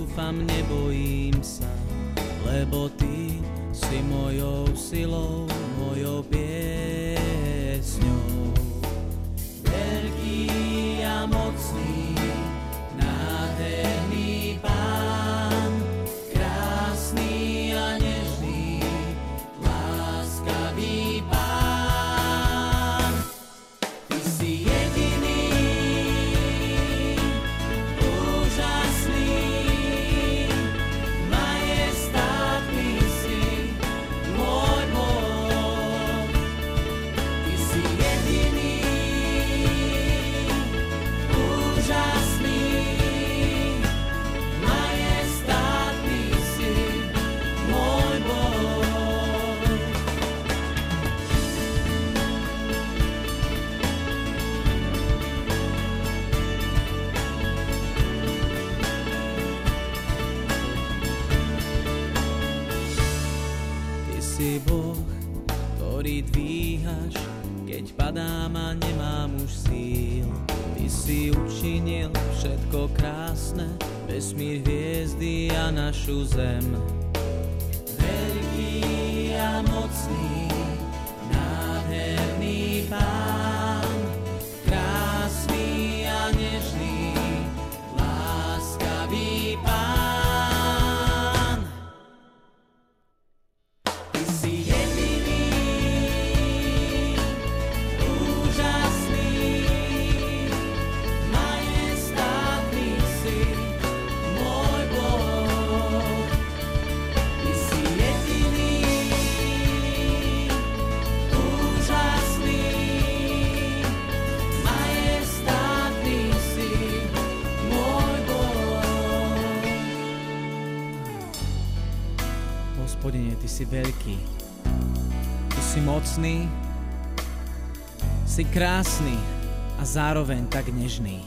netrúfam, nebojím sa, lebo Ty si mojou silou, mojou piesňou. Veľký a mocný, nádherný Pán, krásny a nežný, láskavý Pán. Ty si jediný, úžasný, majestátny si, môj Boh. Ty si jediný, úžasný, majestátny si, môj Boh. Ty si Boh, ktorý dvíhaš, keď padám a nemám už síl. Ty si učinil všetko krásne, vesmír, hviezdy a našu zem. Veľký a mocný, nádherný Pán, krásny a nežný, láskavý Pán. Ty si jediný, úžasný, majestátny si, môj Boh. Ty si jediný, úžasný, majestátny si, môj Boh. Hospodine, Ty si veľký, Ty si mocný, si krásny a zároveň tak nežný.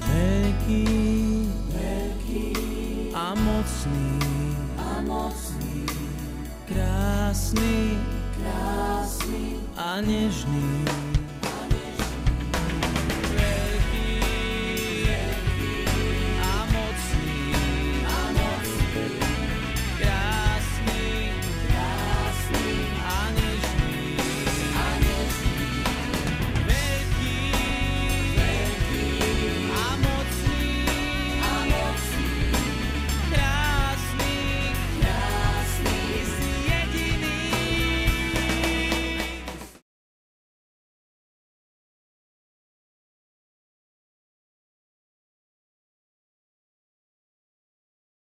Veľký, a mocný, krásny, a nežný.